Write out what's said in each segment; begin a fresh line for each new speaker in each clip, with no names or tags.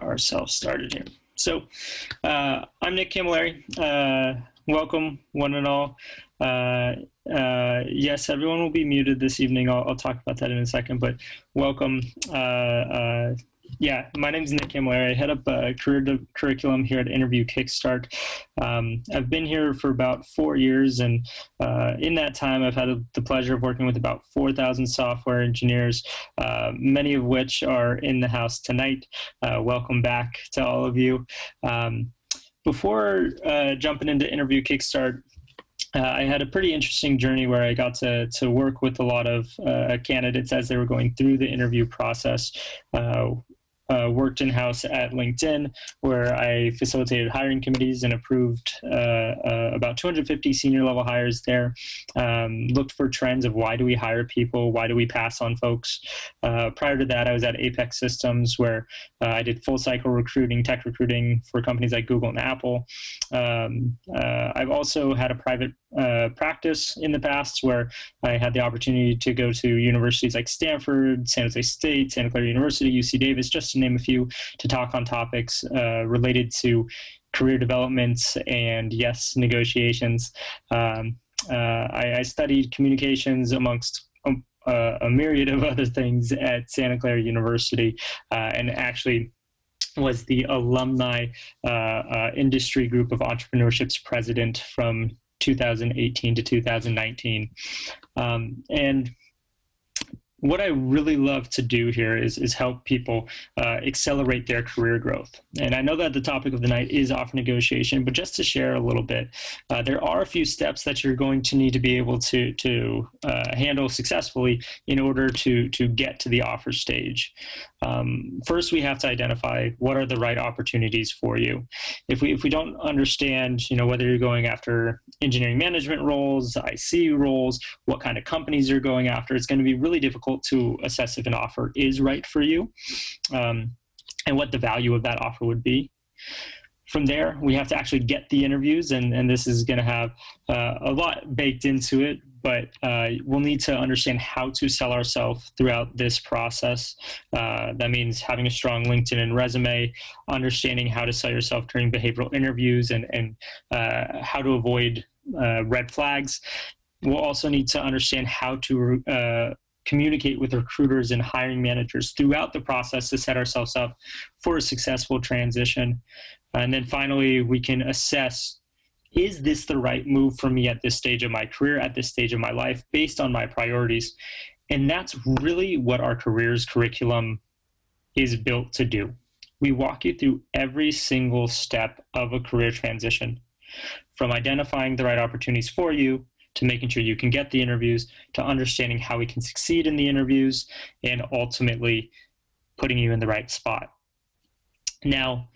ourselves started here. So I'm Nick Camilleri. Welcome, one and all. Yes, everyone will be muted this evening. I'll talk about that in a second, but welcome. Yeah, my name is Nick Camilleri. I head up curriculum here at Interview Kickstart. I've been here for about 4 years, and in that time, I've had the pleasure of working with about 4,000 software engineers, many of which are in the house tonight. Welcome back to all of you. Before jumping into Interview Kickstart, I had a pretty interesting journey where I got to work with a lot of candidates as they were going through the interview process. Worked in-house at LinkedIn, where I facilitated hiring committees and approved about 250 senior level hires there. Looked for trends of why do we hire people, why do we pass on folks. Prior to that, I was at Apex Systems, where I did full cycle recruiting, tech recruiting for companies like Google and Apple. I've also had a private practice in the past where I had the opportunity to go to universities like Stanford, San Jose State, Santa Clara University, UC Davis, just to name a few, to talk on topics related to career development and, yes, negotiations. I studied communications amongst a myriad of other things at Santa Clara University, and actually was the alumni industry group of entrepreneurships president from 2018 to 2019. And what I really love to do here is help people accelerate their career growth. And I know that the topic of the night is offer negotiation, but just to share a little bit, there are a few steps that you're going to need to be able to handle successfully in order to get to the offer stage. First, we have to identify what are the right opportunities for you. If we don't understand, whether you're going after engineering management roles, IC roles, what kind of companies you're going after, it's going to be really difficult to assess if an offer is right for you, and what the value of that offer would be. From there, we have to actually get the interviews, and this is going to have a lot baked into it, but we'll need to understand how to sell ourselves throughout this process. That means having a strong LinkedIn and resume, understanding how to sell yourself during behavioral interviews, and how to avoid red flags. We'll also need to understand how to communicate with recruiters and hiring managers throughout the process to set ourselves up for a successful transition. And then finally, we can assess, is this the right move for me at this stage of my career, at this stage of my life, based on my priorities? And that's really what our careers curriculum is built to do. We walk you through every single step of a career transition, from identifying the right opportunities for you, to making sure you can get the interviews, to understanding how we can succeed in the interviews, and ultimately putting you in the right spot. Now,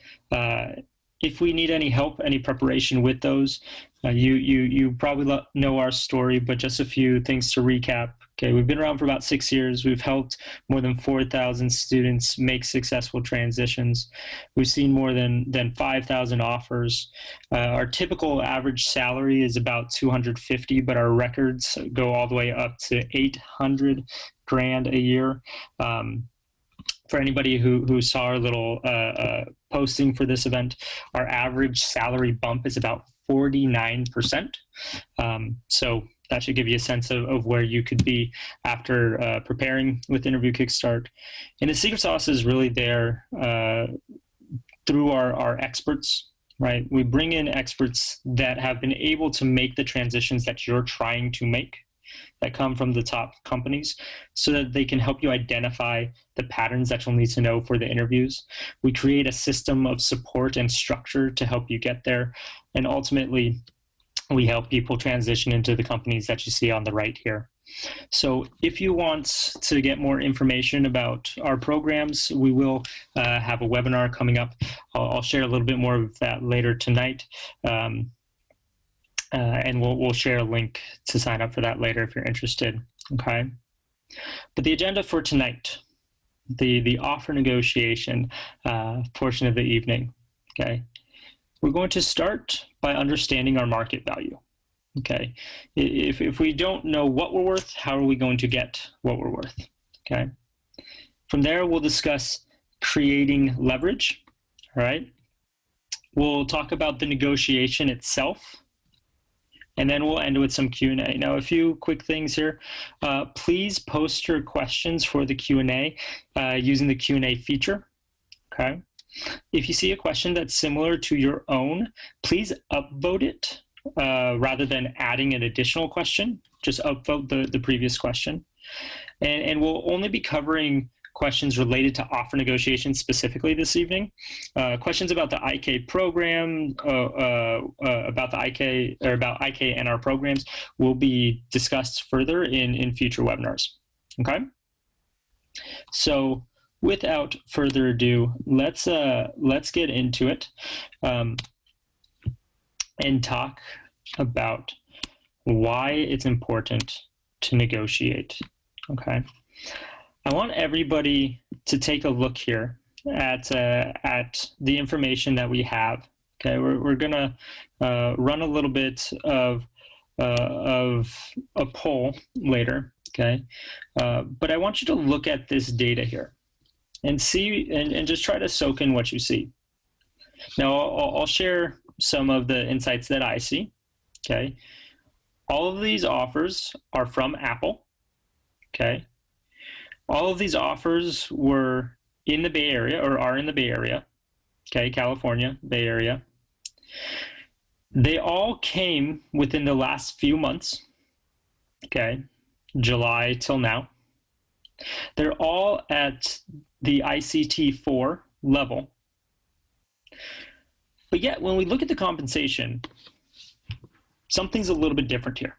if we need any help, any preparation with those, you probably know our story, but just a few things to recap. Okay, we've been around for about 6 years. We've helped more than 4,000 students make successful transitions. We've seen more than 5,000 offers. Our typical average salary is about $250, but our records go all the way up to $800 grand a year. For anybody who saw our little posting for this event, our average salary bump is about 49%. So that should give you a sense of where you could be after preparing with Interview Kickstart. And the secret sauce is really there through our experts, right? We bring in experts that have been able to make the transitions that you're trying to make, that come from the top companies, so that they can help you identify the patterns that you'll need to know for the interviews. We create a system of support and structure to help you get there. And ultimately, we help people transition into the companies that you see on the right here. So if you want to get more information about our programs, we will have a webinar coming up. I'll share a little bit more of that later tonight. And we'll share a link to sign up for that later if you're interested, okay? But the agenda for tonight, the offer negotiation portion of the evening, okay? We're going to start by understanding our market value, okay? If we don't know what we're worth, how are we going to get what we're worth, okay? From there, we'll discuss creating leverage, All right. We'll talk about the negotiation itself, and then we'll end with some Q&A. Now, a few quick things here. Please post your questions for the Q&A using the Q&A feature, okay? If you see a question that's similar to your own, please upvote it rather than adding an additional question. Just upvote the previous question. And we'll only be covering questions related to offer negotiations specifically this evening. Questions about the IK program, about the IK, or about IK and our programs will be discussed further in future webinars, okay? So without further ado, let's get into it and talk about why it's important to negotiate, okay? I want everybody to take a look here at the information that we have. Okay, we're gonna run a little bit of a poll later. Okay, but I want you to look at this data here and see and just try to soak in what you see. Now I'll share some of the insights that I see. Okay, all of these offers are from Apple. Okay. All of these offers were in the Bay Area, or are in the Bay Area, okay, California, Bay Area. They all came within the last few months, okay, July till now. They're all at the ICT 4 level. But yet, when we look at the compensation, something's a little bit different here,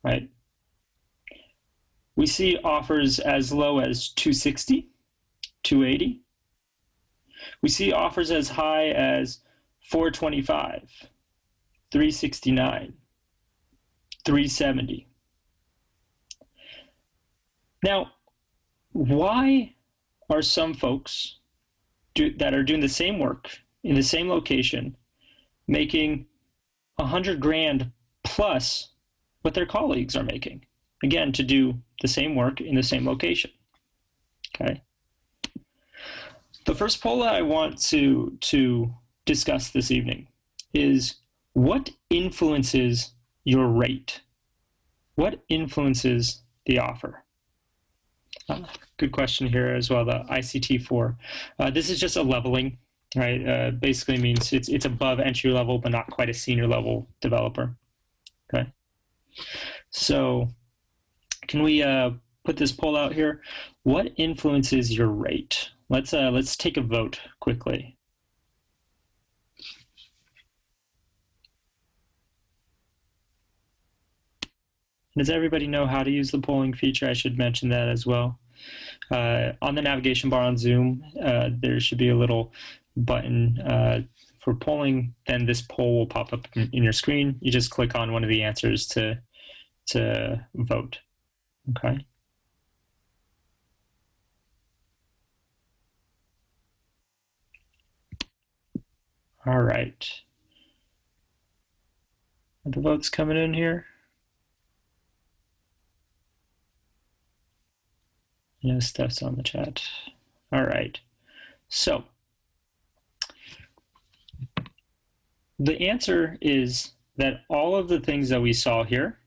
right? We see offers as low as 260, 280. We see offers as high as 425, 369, 370. Now, why are some folks that are doing the same work in the same location making 100 grand plus what their colleagues are making? Again, to do the same work in the same location, okay? The first poll that I want to discuss this evening is what influences your rate? What influences the offer? Good question here as well, the ICT4. This is just a leveling, right? Basically means it's above entry level, but not quite a senior level developer, okay? So, can we put this poll out here? What influences your rate? Let's take a vote quickly. Does everybody know how to use the polling feature? I should mention that as well. On the navigation bar on Zoom, there should be a little button for polling. Then this poll will pop up in your screen. You just click on one of the answers to vote. Okay. All right. Are the votes coming in here? No stuff's on the chat. All right. So the answer is that all of the things that we saw here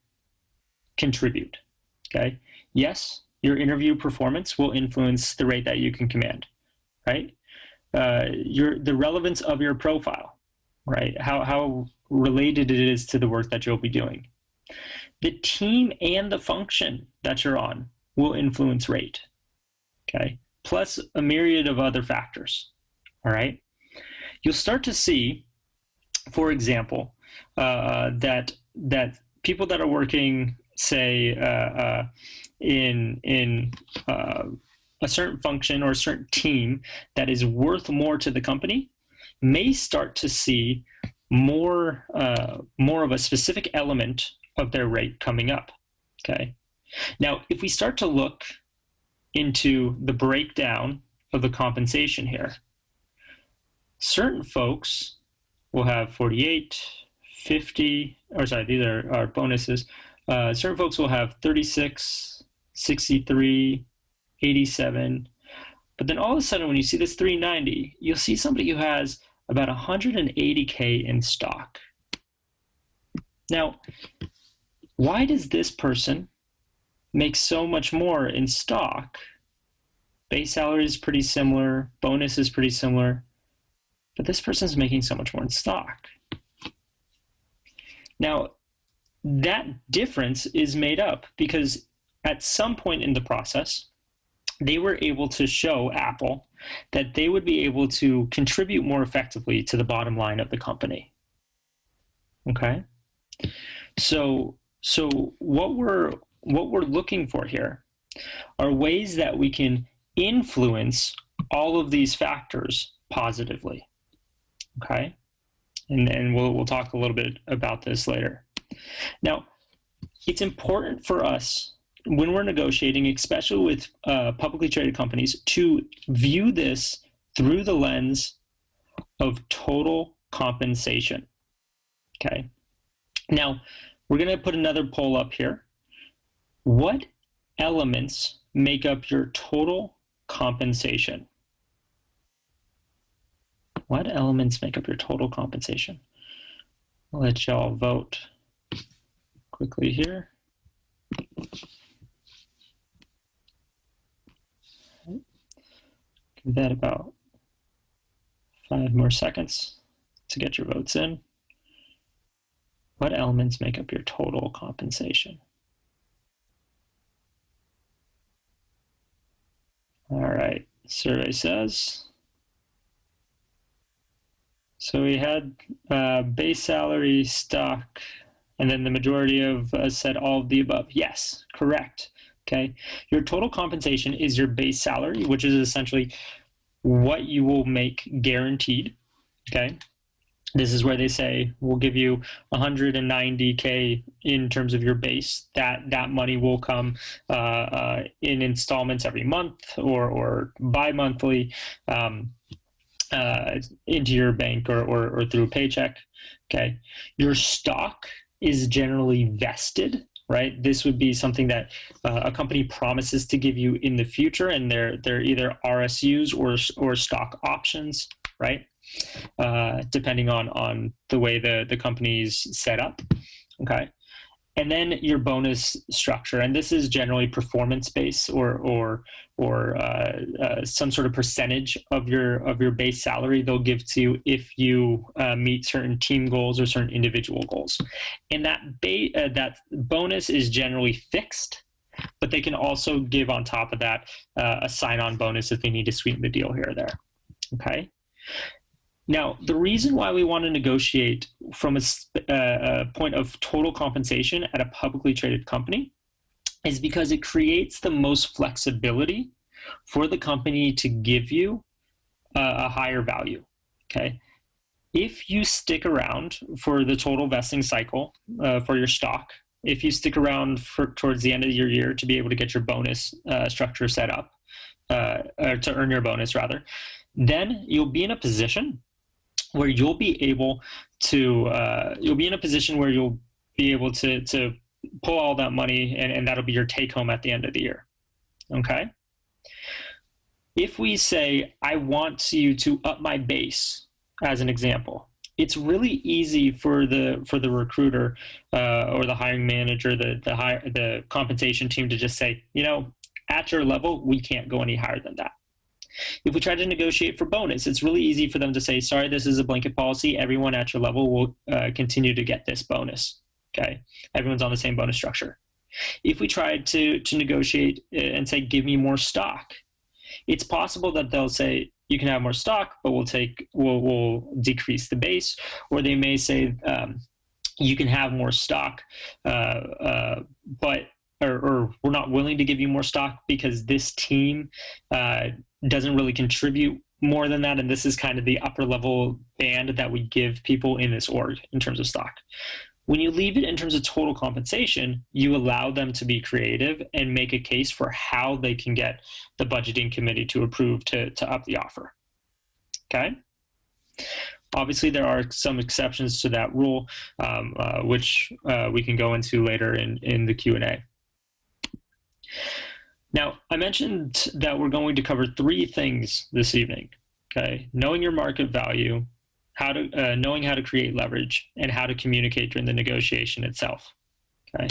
contribute. Okay. Yes, your interview performance will influence the rate that you can command, right? The relevance of your profile, right? How related it is to the work that you'll be doing. The team and the function that you're on will influence rate, okay? Plus a myriad of other factors, all right? You'll start to see, for example, that people that are working, say, in a certain function or a certain team that is worth more to the company may start to see more of a specific element of their rate coming up, okay? Now, if we start to look into the breakdown of the compensation here, certain folks will have 48, 50, or sorry, these are bonuses. Certain folks will have 36, 63, 87. But then all of a sudden, when you see this 390, you'll see somebody who has about 180K in stock. Now, why does this person make so much more in stock? Base salary is pretty similar, bonus is pretty similar, but this person's making so much more in stock. Now, that difference is made up because at some point in the process, they were able to show Apple that they would be able to contribute more effectively to the bottom line of the company. Okay? So what we're looking for here are ways that we can influence all of these factors positively. Okay? And we'll talk a little bit about this later. Now, it's important for us when we're negotiating, especially with publicly traded companies, to view this through the lens of total compensation. Okay. Now, we're going to put another poll up here. What elements make up your total compensation? What elements make up your total compensation? I'll let y'all vote quickly here. Give that about 5 more seconds to get your votes in. What elements make up your total compensation? All right, survey says. So we had base salary, stock, and then the majority of us said all of the above. Yes, correct. Okay, your total compensation is your base salary, which is essentially what you will make guaranteed. Okay, this is where they say we'll give you 190K in terms of your base. That money will come in installments every month or bi-monthly into your bank or through a paycheck. Okay, your stock is generally vested. Right, this would be something that a company promises to give you in the future, and they're either RSUs or stock options, right? Depending on the way the company's set up. Okay, and then your bonus structure, and this is generally performance based or some sort of percentage of your base salary they'll give to you if you meet certain team goals or certain individual goals. And that bonus is generally fixed, but they can also give on top of that a sign-on bonus if they need to sweeten the deal here or there. Okay. Now, the reason why we want to negotiate from a point of total compensation at a publicly traded company is because it creates the most flexibility for the company to give you a higher value. Okay, if you stick around for the total vesting cycle for your stock, if you stick around towards the end of your year to be able to get your bonus structure set up, or to earn your bonus rather, then you'll be in a position where you'll be able to pull all that money, and that'll be your take home at the end of the year. Okay. If we say, I want you to up my base, as an example, it's really easy for the recruiter or the hiring manager, the compensation team to just say, at your level, we can't go any higher than that. If we try to negotiate for bonus, it's really easy for them to say, sorry, this is a blanket policy. Everyone at your level will continue to get this bonus. Okay, everyone's on the same bonus structure. If we tried to negotiate and say, give me more stock, it's possible that they'll say, you can have more stock, but we'll decrease the base, or they may say, you can have more stock, but we're not willing to give you more stock because this team doesn't really contribute more than that, and this is kind of the upper level band that we give people in this org in terms of stock. When you leave it in terms of total compensation, you allow them to be creative and make a case for how they can get the budgeting committee to approve to up the offer. Okay? Obviously, there are some exceptions to that rule, which we can go into later in the Q&A. Now, I mentioned that we're going to cover 3 things this evening. Okay, knowing your market value, knowing how to create leverage, and how to communicate during the negotiation itself. Okay,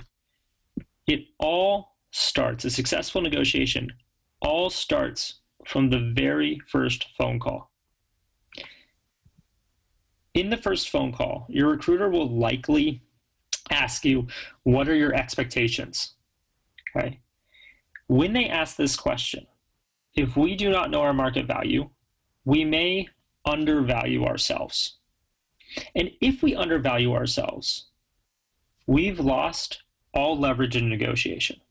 it all starts, a successful negotiation all starts from the very first phone call. In the first phone call, your recruiter will likely ask you, what are your expectations? Okay. When they ask this question, if we do not know our market value, we may undervalue ourselves. And if we undervalue ourselves, we've lost all leverage in negotiation.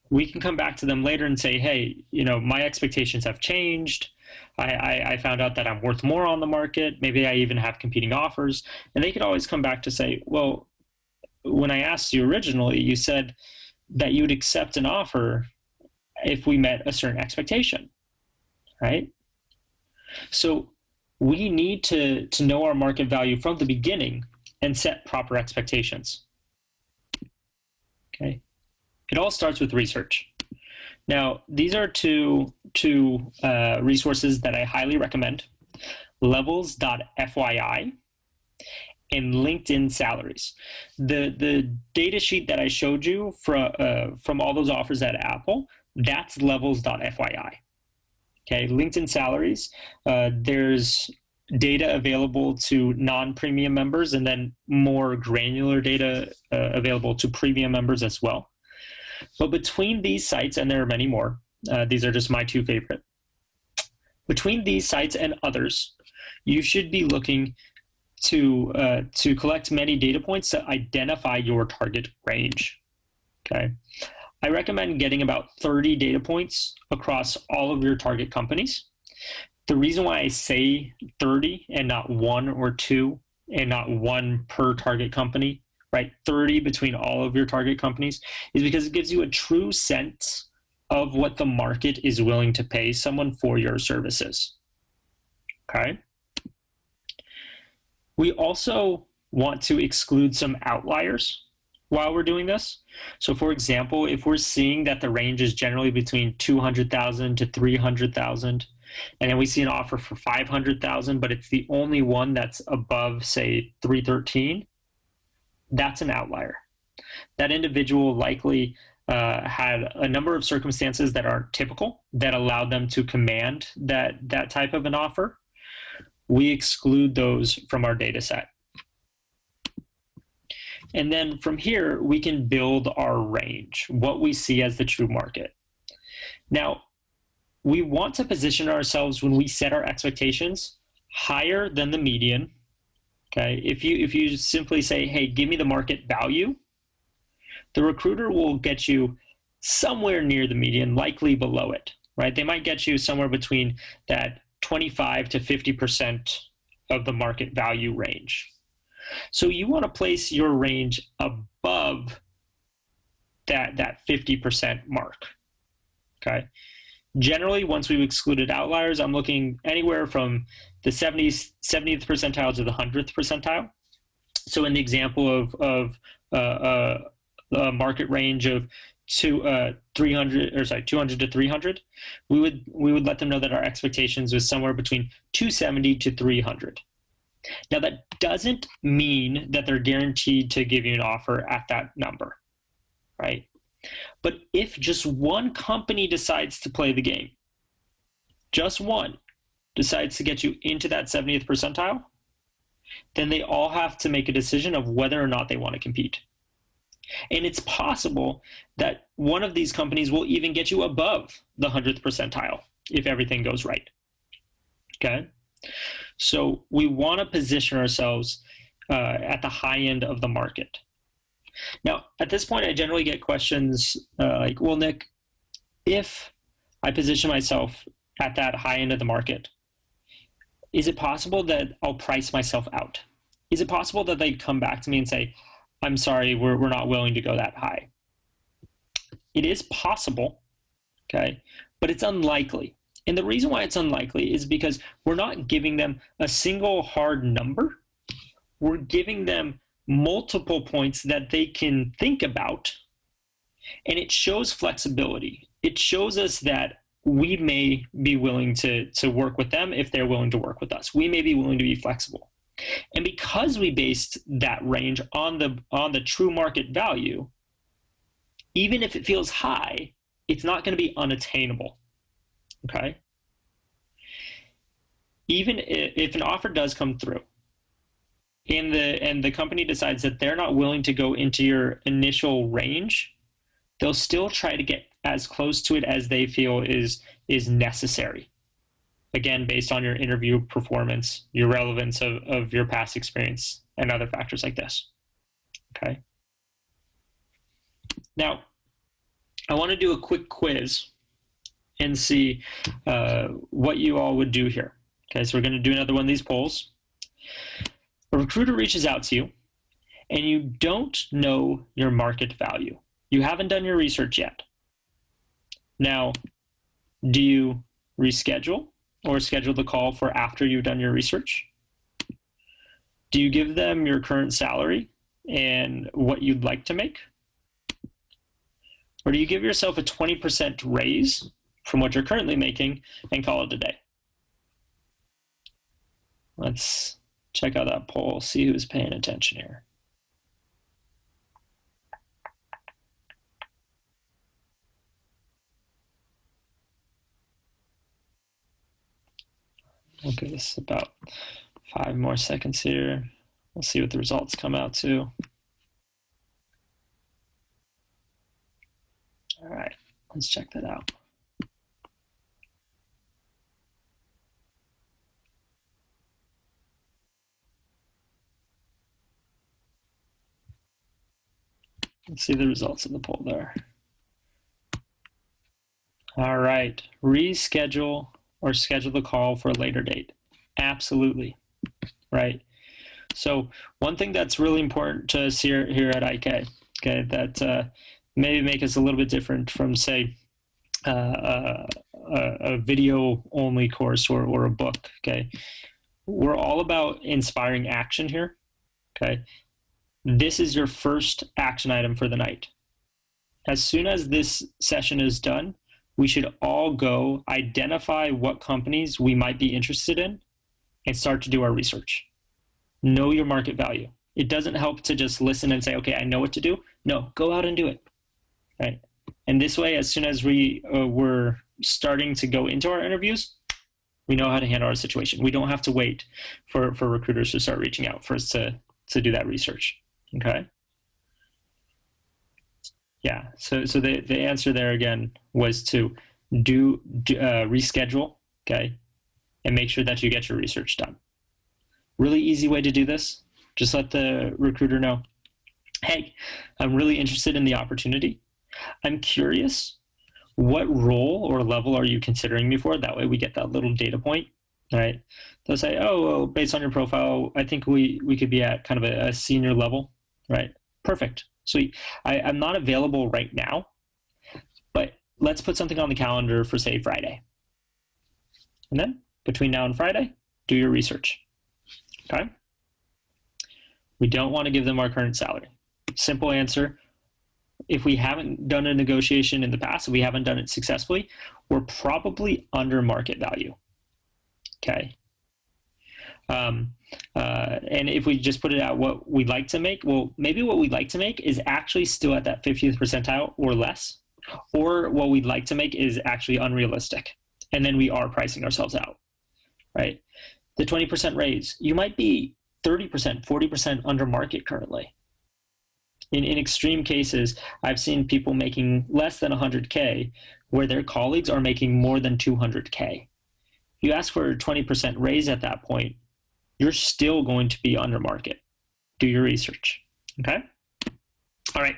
We can come back to them later and say, hey, my expectations have changed. I found out that I'm worth more on the market. Maybe I even have competing offers. And they could always come back to say, well, when I asked you originally, you said that you would accept an offer if we met a certain expectation, right? So we need to know our market value from the beginning and set proper expectations. Okay. It all starts with research. Now, these are two resources that I highly recommend: levels.fyi and LinkedIn salaries. The data sheet that I showed you from all those offers at Apple, that's levels.fyi. Okay, LinkedIn salaries, there's data available to non-premium members, and then more granular data available to premium members as well. But between these sites, and there are many more, these are just my 2 favorite. Between these sites and others, you should be looking to collect many data points to identify your target range. Okay, I recommend getting about 30 data points across all of your target companies. The reason why I say 30 and not 1 or 2 and not 1 per target company, right? 30 between all of your target companies, is because it gives you a true sense of what the market is willing to pay someone for your services. Okay. We also want to exclude some outliers while we're doing this. So for example, if we're seeing that the range is generally between 200,000 to 300,000, and then we see an offer for 500,000, but it's the only one that's above, say, 313, that's an outlier. That individual likely had a number of circumstances that aren't typical that allowed them to command that type of an offer. We exclude those from our data set. And then from here, we can build our range, what we see as the true market. Now, we want to position ourselves when we set our expectations higher than the median. Okay, if you simply say, hey, give me the market value, the recruiter will get you somewhere near the median, likely below it, right? They might get you somewhere between that 25 to 50% of the market value range. So you want to place your range above that 50% mark, okay? Generally, once we've excluded outliers, I'm looking anywhere from the 70th percentile to the 100th percentile. So in the example of a market range of 200 to 300, we would let them know that our expectations was somewhere between 270 to 300. Now that doesn't mean that they're guaranteed to give you an offer at that number, right? But if just one company decides to play the game, just one decides to get you into that 70th percentile, then they all have to make a decision of whether or not they want to compete. And it's possible that one of these companies will even get you above the 100th percentile if everything goes right. Okay? So we want to position ourselves at the high end of the market. Now, at this point, I generally get questions like, well, Nick, if I position myself at that high end of the market, is it possible that I'll price myself out? Is it possible that they'd come back to me and say, I'm sorry, we're not willing to go that high? It is possible, okay, but it's unlikely. And the reason why it's unlikely is because we're not giving them a single hard number. We're giving them multiple points that they can think about And it shows flexibility. It shows us that we may be willing to work with them if they're willing to work with us. We may be willing to be flexible. And because we based that range on the true market value, even if it feels high, it's not going to be unattainable. Okay? Even if an offer does come through and the company decides that they're not willing to go into your initial range, they'll still try to get as close to it as they feel is necessary. Again, based on your interview performance, your relevance of your past experience, and other factors like this. Okay. Now, I want to do a quick quiz and see what you all would do here. Okay, so we're going to do another one of these polls. A recruiter reaches out to you, and you don't know your market value. You haven't done your research yet. Now, do you reschedule or schedule the call for after you've done your research? Do you give them your current salary and what you'd like to make? Or do you give yourself a 20% raise from what you're currently making and call it a day? Let's check out that poll, see who's paying attention here. We'll give this about 5 more seconds here. We'll see what the results come out to. All right, let's check that out. Let's see the results of the poll there. All right, reschedule or schedule the call for a later date. Absolutely, right? So one thing that's really important to us here at IK, okay, that maybe make us a little bit different from, say, a video-only course or a book, okay? We're all about inspiring action here, okay? This is your first action item for the night. As soon as this session is done, we should all go identify what companies we might be interested in and start to do our research. Know your market value. It doesn't help to just listen and say, okay, I know what to do. No, go out and do it, right? And this way, as soon as we're starting to go into our interviews, we know how to handle our situation. We don't have to wait for recruiters to start reaching out for us to do that research, okay? Yeah, so the answer there again was to reschedule, okay, and make sure that you get your research done. Really easy way to do this. Just let the recruiter know, hey, I'm really interested in the opportunity. I'm curious, what role or level are you considering me for? That way we get that little data point, right? They'll say, oh, well, based on your profile, I think we could be at kind of a senior level, right? Perfect. Sweet. I'm not available right now, but let's put something on the calendar for, say, Friday. And then between now and Friday, do your research, okay? We don't want to give them our current salary. Simple answer. If we haven't done a negotiation in the past, if we haven't done it successfully, we're probably under market value, okay? And if we just put it out what we'd like to make, well, maybe what we'd like to make is actually still at that 50th percentile or less, or what we'd like to make is actually unrealistic. And then we are pricing ourselves out, right? The 20% raise, you might be 30%, 40% under market currently. In extreme cases, I've seen people making less than 100K where their colleagues are making more than 200K. If you ask for a 20% raise at that point, you're still going to be under market. Do your research, okay? All right.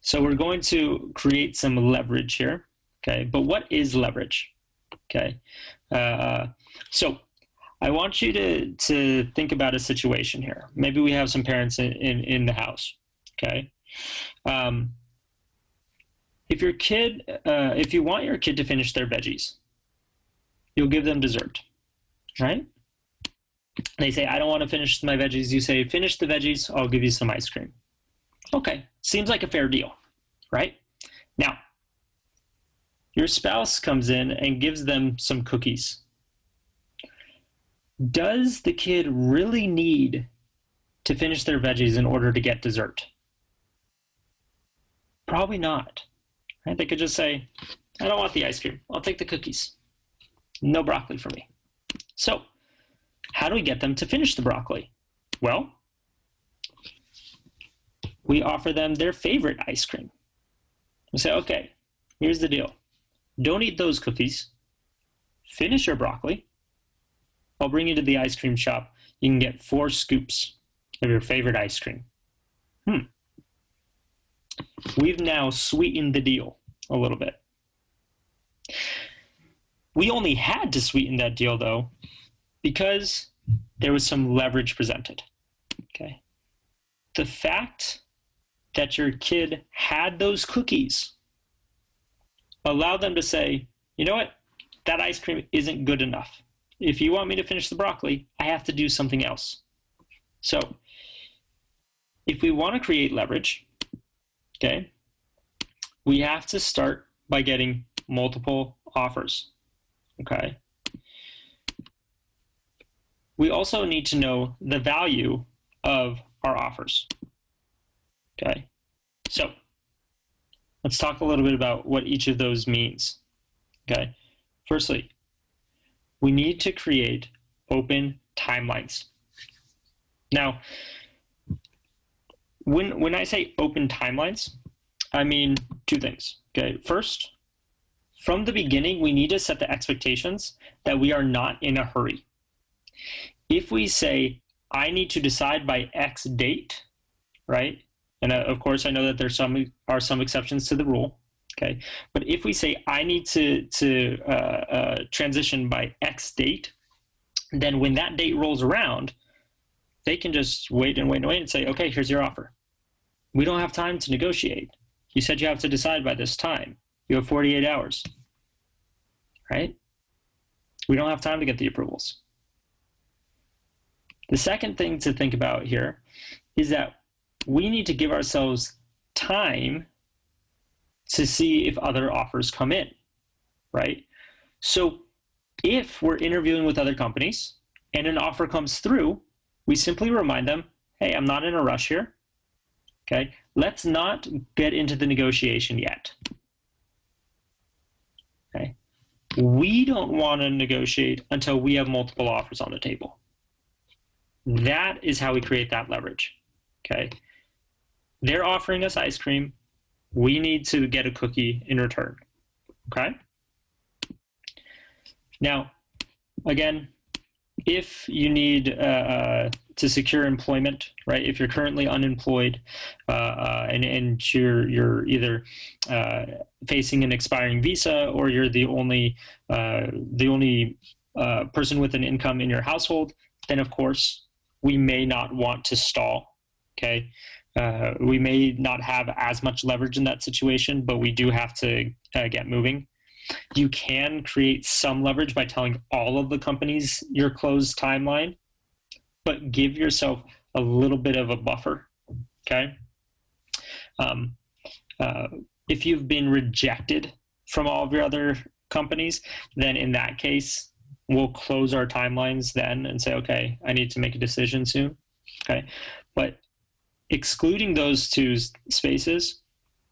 So we're going to create some leverage here, okay? But what is leverage, okay? So I want you to think about a situation here. Maybe we have some parents in the house, okay? If you want your kid to finish their veggies, you'll give them dessert, right? They say, I don't want to finish my veggies. You say, finish the veggies, I'll give you some ice cream. Okay, seems like a fair deal, right? Now, your spouse comes in and gives them some cookies. Does the kid really need to finish their veggies in order to get dessert? Probably not. Right? They could just say, I don't want the ice cream. I'll take the cookies. No broccoli for me. So, how do we get them to finish the broccoli? Well, we offer them their favorite ice cream. We say, okay, here's the deal. Don't eat those cookies. Finish your broccoli. I'll bring you to the ice cream shop. You can get 4 scoops of your favorite ice cream. We've now sweetened the deal a little bit. We only had to sweeten that deal, though, because there was some leverage presented. Okay. The fact that your kid had those cookies allowed them to say, you know what, that ice cream isn't good enough. If you want me to finish the broccoli, I have to do something else. So if we want to create leverage, okay, we have to start by getting multiple offers, okay? We also need to know the value of our offers, okay? So let's talk a little bit about what each of those means, okay? Firstly, we need to create open timelines. Now, when I say open timelines, I mean 2 things, okay? First, from the beginning, we need to set the expectations that we are not in a hurry. If we say, I need to decide by X date, right? And of course, I know that there are some exceptions to the rule, okay? But if we say, I need to transition by X date, then when that date rolls around, they can just wait and wait and wait and say, okay, here's your offer. We don't have time to negotiate. You said you have to decide by this time. You have 48 hours, right? We don't have time to get the approvals. The second thing to think about here is that we need to give ourselves time to see if other offers come in, right? So if we're interviewing with other companies and an offer comes through, we simply remind them, hey, I'm not in a rush here, okay? Let's not get into the negotiation yet, okay? We don't want to negotiate until we have multiple offers on the table. That is how we create that leverage, okay? They're offering us ice cream. We need to get a cookie in return, okay? Now, again, if you need to secure employment, right? If you're currently unemployed and you're either facing an expiring visa or you're the only person with an income in your household, then of course we may not want to stall. Okay, we may not have as much leverage in that situation, but we do have to get moving. You can create some leverage by telling all of the companies your closed timeline, but give yourself a little bit of a buffer, okay? If you've been rejected from all of your other companies, then in that case, we'll close our timelines then and say, okay, I need to make a decision soon, okay? But excluding those 2 spaces,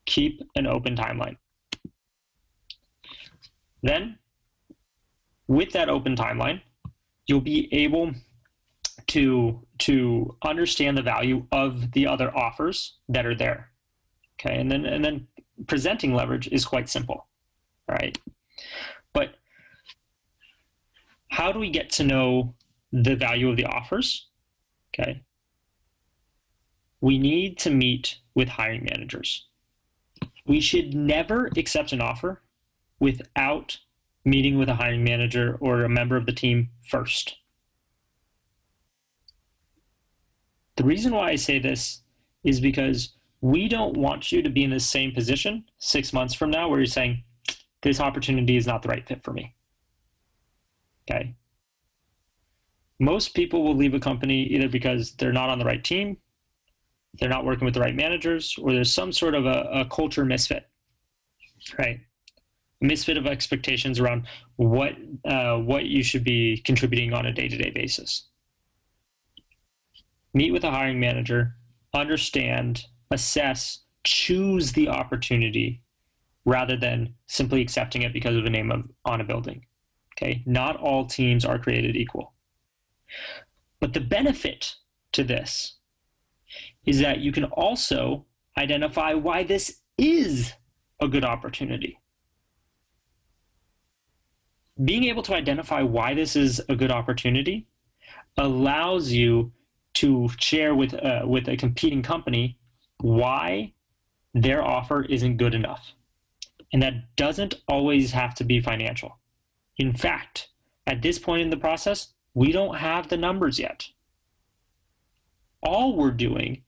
keep an open timeline. Then, with that open timeline, you'll be able to understand the value of the other offers that are there. Okay, and then presenting leverage is quite simple, all right? But how do we get to know the value of the offers? Okay, we need to meet with hiring managers. We should never accept an offer without meeting with a hiring manager or a member of the team first. The reason why I say this is because we don't want you to be in the same position 6 months from now where you're saying, this opportunity is not the right fit for me, okay? Most people will leave a company either because they're not on the right team they're not working with the right managers, or there's some sort of a culture misfit, right? Misfit of expectations around what you should be contributing on a day-to-day basis. Meet with a hiring manager, understand, assess, choose the opportunity rather than simply accepting it because of a name on a building. Okay, not all teams are created equal. But the benefit to this is that you can also identify why this is a good opportunity. Being able to identify why this is a good opportunity allows you to share with a competing company why their offer isn't good enough. And that doesn't always have to be financial. In fact, at this point in the process, we don't have the numbers yet. All we're doing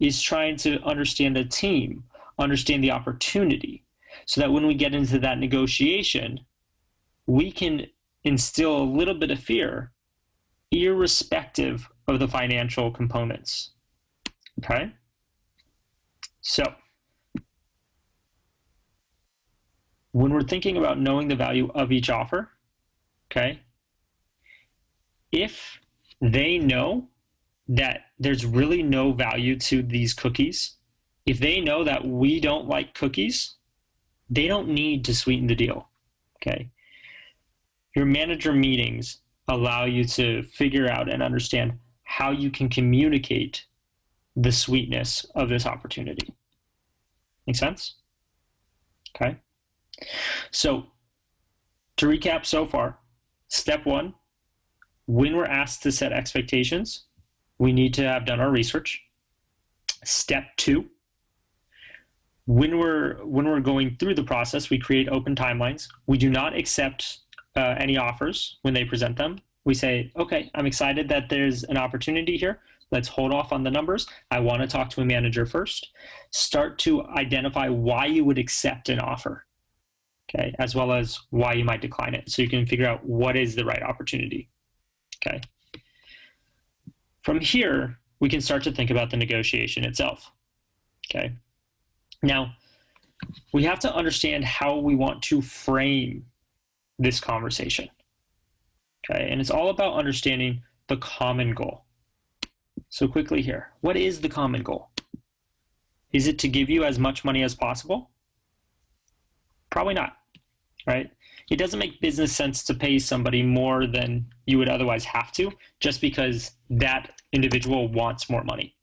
is trying to understand the team, understand the opportunity, so that when we get into that negotiation, we can instill a little bit of fear, irrespective of the financial components. Okay? So, when we're thinking about knowing the value of each offer, okay, if they know that there's really no value to these cookies, if they know that we don't like cookies, they don't need to sweeten the deal, okay? Your manager meetings allow you to figure out and understand how you can communicate the sweetness of this opportunity. Make sense? Okay. So to recap so far, step one, when we're asked to set expectations, we need to have done our research. Step two, when we're going through the process, we create open timelines. We do not accept any offers when they present them. We say, okay, I'm excited that there's an opportunity here. Let's hold off on the numbers. I want to talk to a manager first. Start to identify why you would accept an offer, okay, as well as why you might decline it, so you can figure out what is the right opportunity, okay? From here, we can start to think about the negotiation itself, okay? Now, we have to understand how we want to frame this conversation, okay? And it's all about understanding the common goal. So quickly here, what is the common goal? Is it to give you as much money as possible? Probably not, right? It doesn't make business sense to pay somebody more than you would otherwise have to just because that individual wants more money,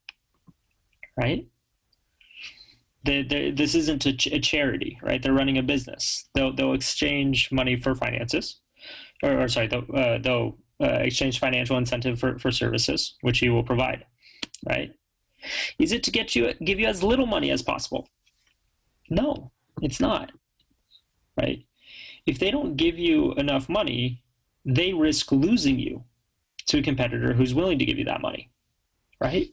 right? This isn't a charity, right? They're running a business. They'll exchange money for finances, or sorry, they'll exchange financial incentive for services, which you will provide, right? Is it to give you as little money as possible? No, it's not, right? If they don't give you enough money, they risk losing you to a competitor who's willing to give you that money, right?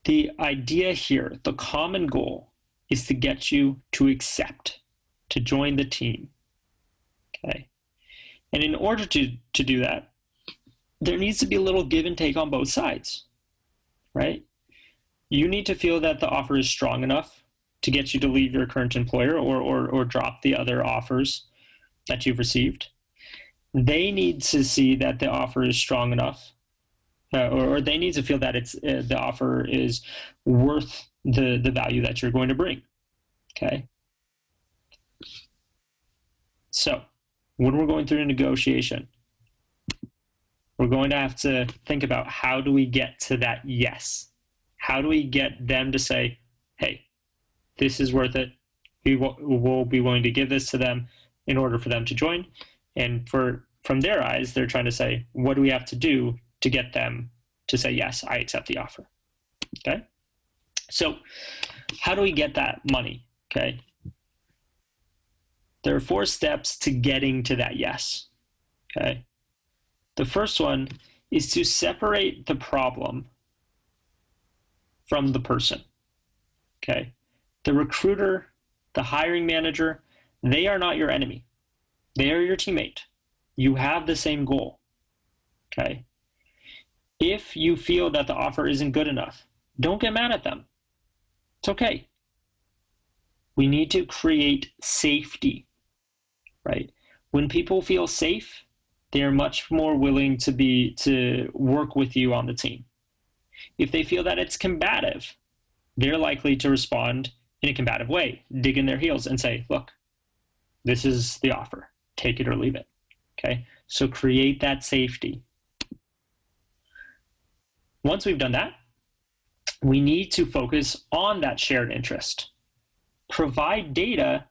The idea here, the common goal, is to get you to accept, to join the team, okay? And in order to do that, there needs to be a little give and take on both sides, right? You need to feel that the offer is strong enough to get you to leave your current employer or drop the other offers that you've received. They need to see that the offer is strong enough, or they need to feel that the offer is worth the value that you're going to bring, okay? So when we're going through a negotiation, we're going to have to think about, how do we get to that yes? How do we get them to say, hey, this is worth it. We will be willing to give this to them in order for them to join. And from their eyes, they're trying to say, what do we have to do to get them to say, yes, I accept the offer, okay? So how do we get that money, okay? There are 4 steps to getting to that yes, okay? The first one is to separate the problem from the person, okay? The recruiter, the hiring manager, they are not your enemy. They are your teammate. You have the same goal, okay? If you feel that the offer isn't good enough, don't get mad at them. It's okay. We need to create safety, right? When people feel safe, they are much more willing to work with you on the team. If they feel that it's combative, they're likely to respond in a combative way, dig in their heels and say, look, this is the offer, take it or leave it, okay? So create that safety. Once we've done that, we need to focus on that shared interest. Provide data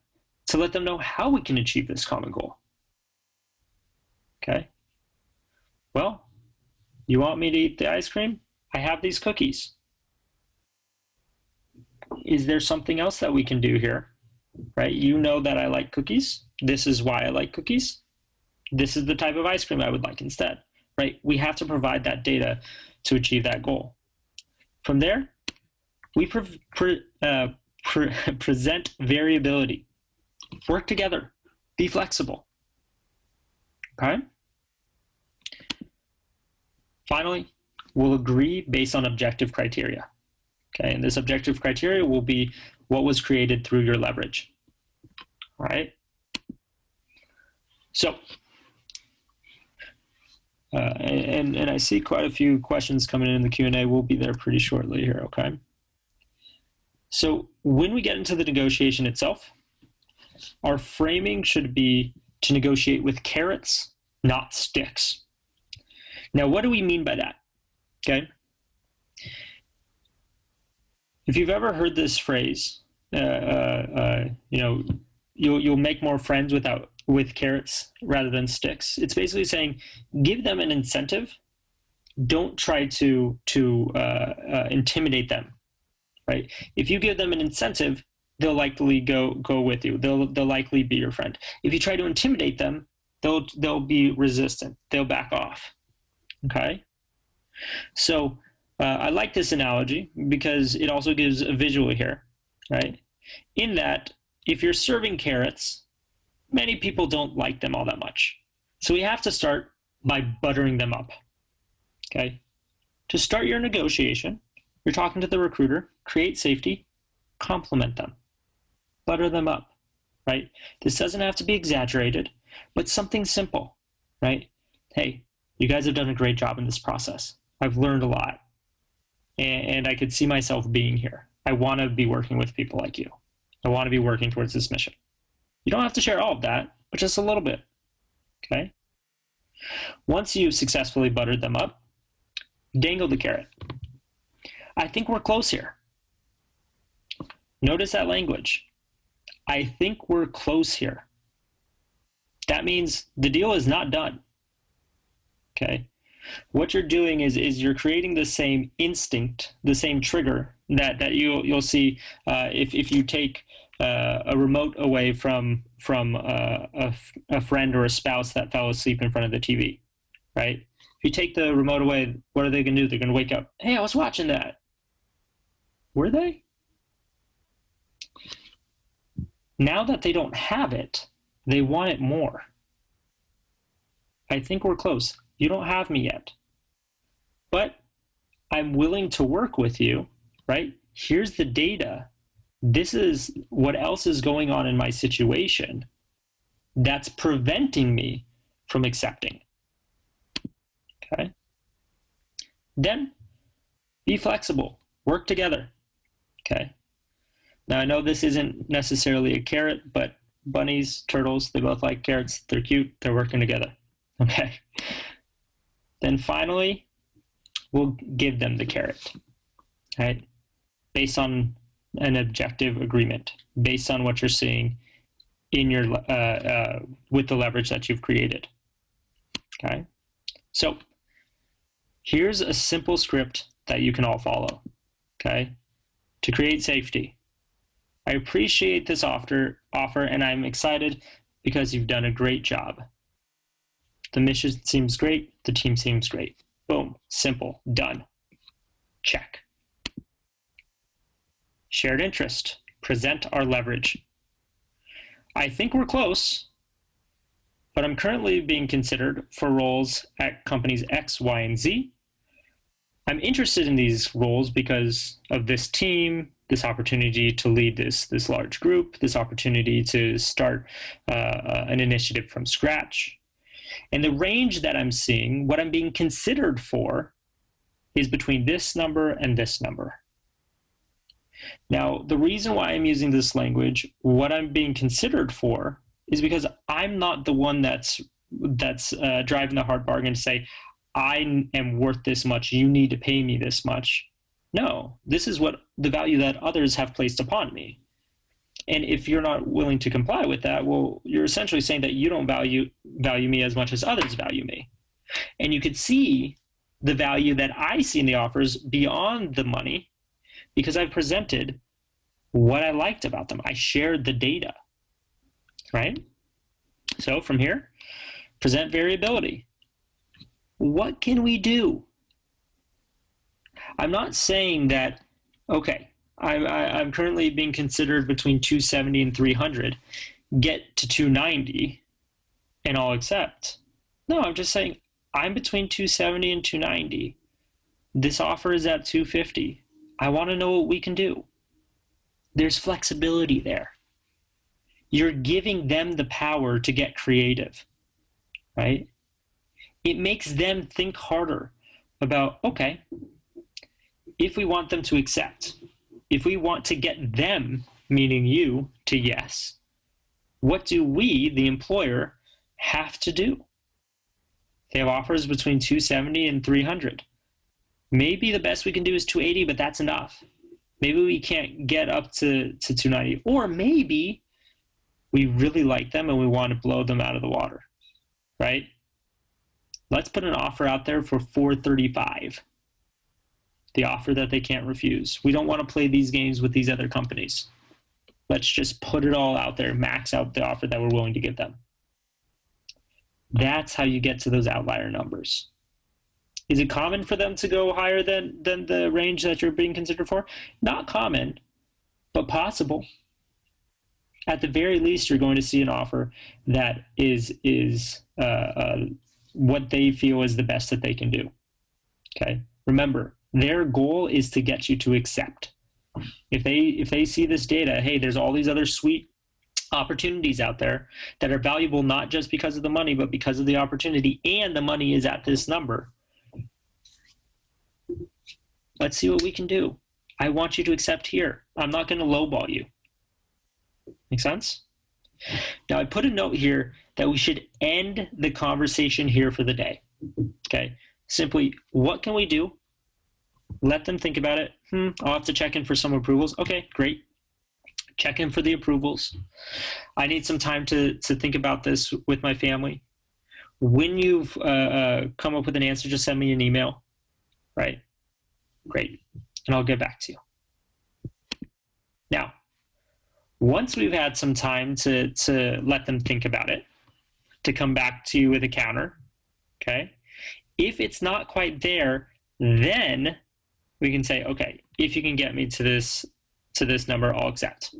to let them know how we can achieve this common goal. Okay? Well, you want me to eat the ice cream? I have these cookies. Is there something else that we can do here? Right? You know that I like cookies. This is why I like cookies. This is the type of ice cream I would like instead. Right? We have to provide that data to achieve that goal. From there, we present variability. Work together. Be flexible. Okay? Finally, we'll agree based on objective criteria. Okay, and this objective criteria will be what was created through your leverage. All right? So, and I see quite a few questions coming in the Q&A. We'll be there pretty shortly here, okay? So when we get into the negotiation itself, our framing should be to negotiate with carrots, not sticks. Now, what do we mean by that? Okay. If you've ever heard this phrase, you'll make more friends with carrots rather than sticks. It's basically saying, give them an incentive. Don't try to intimidate them, right? If you give them an incentive, they'll likely go with you. They'll likely be your friend. If you try to intimidate them, they'll be resistant. They'll back off. Okay. So I like this analogy because it also gives a visual here, right? In that, if you're serving carrots, many people don't like them all that much. So we have to start by buttering them up. Okay. To start your negotiation, you're talking to the recruiter, create safety, compliment them, butter them up, right? This doesn't have to be exaggerated, but something simple, right? Hey, you guys have done a great job in this process. I've learned a lot, and I could see myself being here. I want to be working with people like you. I want to be working towards this mission. You don't have to share all of that, but just a little bit, okay? Once you've successfully buttered them up, dangle the carrot. I think we're close here. Notice that language. I think we're close here. That means the deal is not done. Okay. What you're doing is you're creating the same instinct, the same trigger that you'll see if you take a remote away from a friend or a spouse that fell asleep in front of the TV, right? If you take the remote away, what are they going to do? They're going to wake up. Hey, I was watching that. Were they? Now that they don't have it, they want it more. I think we're close. You don't have me yet, but I'm willing to work with you, right? Here's the data. This is what else is going on in my situation that's preventing me from accepting. Okay. Then be flexible, work together. Okay. Now I know this isn't necessarily a carrot, but bunnies, turtles, they both like carrots. They're cute. They're working together. Okay. Then finally, we'll give them the carrot, right? Based on an objective agreement, based on what you're seeing in your with the leverage that you've created. Okay. So here's a simple script that you can all follow. Okay. To create safety. I appreciate this offer, and I'm excited because you've done a great job. The mission seems great. The team seems great. Boom. Simple. Done. Check. Shared interest. Present our leverage. I think we're close, but I'm currently being considered for roles at companies X, Y, and Z. I'm interested in these roles because of this team, this opportunity to lead this large group, this opportunity to start an initiative from scratch. And the range that I'm seeing, what I'm being considered for, is between this number and this number. Now, the reason why I'm using this language, what I'm being considered for, is because I'm not the one that's driving the hard bargain to say, I am worth this much, you need to pay me this much. No, this is what the value that others have placed upon me. And if you're not willing to comply with that, well, you're essentially saying that you don't value me as much as others value me. And you could see the value that I see in the offers beyond the money because I presented what I liked about them. I shared the data, right? So from here, present variability. What can we do? I'm not saying that, okay, I'm currently being considered between 270 and 300. Get to 290 and I'll accept. No, I'm just saying I'm between 270 and 290. This offer is at 250. I want to know what we can do. There's flexibility there. You're giving them the power to get creative, right? It makes them think harder about, okay, if we want them to accept, if we want to get them, meaning you, to yes, what do we, the employer, have to do? They have offers between 270 and 300. Maybe the best we can do is 280, but that's enough. Maybe we can't get up to 290. Or maybe we really like them and we want to blow them out of the water, right? Let's put an offer out there for 435. The offer that they can't refuse. We don't want to play these games with these other companies. Let's just put it all out there, max out the offer that we're willing to give them. That's how you get to those outlier numbers. Is it common for them to go higher than the range that you're being considered for? Not common, but possible. At the very least, you're going to see an offer that is what they feel is the best that they can do. Okay. Remember, their goal is to get you to accept. If they see this data, hey, there's all these other sweet opportunities out there that are valuable not just because of the money, but because of the opportunity, and the money is at this number. Let's see what we can do. I want you to accept here. I'm not going to lowball you. Make sense? Now, I put a note here that we should end the conversation here for the day. Okay? Simply, what can we do? Let them think about it. I'll have to check in for some approvals. Okay, great. Check in for the approvals. I need some time to think about this with my family. When you've come up with an answer, just send me an email. Right? Great. And I'll get back to you. Now, once we've had some time to let them think about it, to come back to you with a counter, okay? If it's not quite there, then we can say, okay, if you can get me to this number, I'll accept.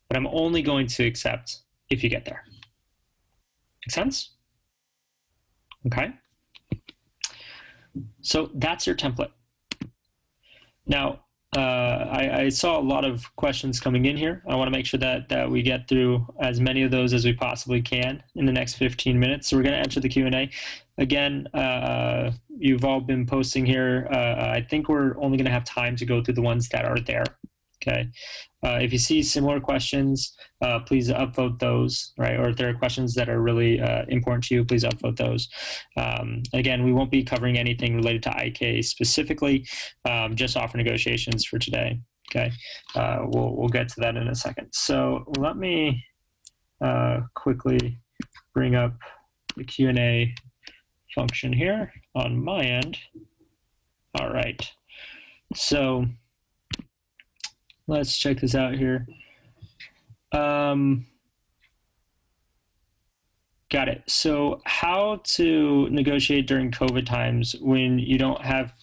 But I'm only going to accept if you get there. Make sense? Okay. So that's your template. Now, I saw a lot of questions coming in here. I want to make sure that we get through as many of those as we possibly can in the next 15 minutes. So we're going to enter the Q&A. Again, you've all been posting here. I think we're only going to have time to go through the ones that are there. Okay. If you see similar questions, please upvote those, right? Or if there are questions that are really important to you, please upvote those. Again, we won't be covering anything related to IK specifically, just offer negotiations for today. Okay. We'll get to that in a second. So let me quickly bring up the Q&A function here on my end. All right. So let's check this out here. Got it. So how to negotiate during COVID times when you don't have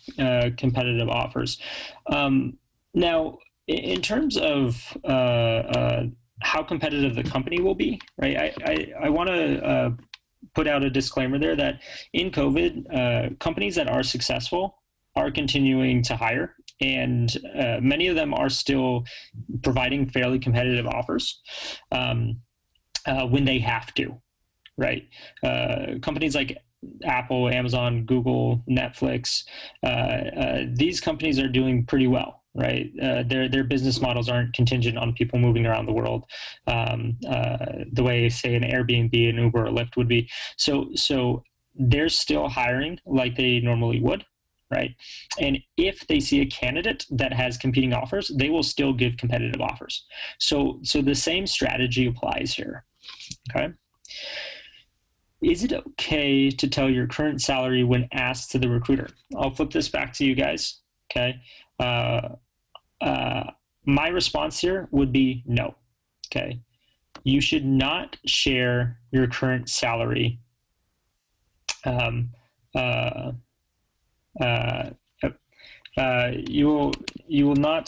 competitive offers. Now, in terms of how competitive the company will be, right? I want to put out a disclaimer there that in COVID, companies that are successful are continuing to hire, and many of them are still providing fairly competitive offers when they have to, right? Companies like Apple, Amazon, Google, Netflix, these companies are doing pretty well, right? Their business models aren't contingent on people moving around the world the way, say, an Airbnb, an Uber, or Lyft would be. So they're still hiring like they normally would, right? And if they see a candidate that has competing offers, they will still give competitive offers. So the same strategy applies here, okay? Is it okay to tell your current salary when asked to the recruiter? I'll flip this back to you guys, okay? My response here would be no, okay? You should not share your current salary you will not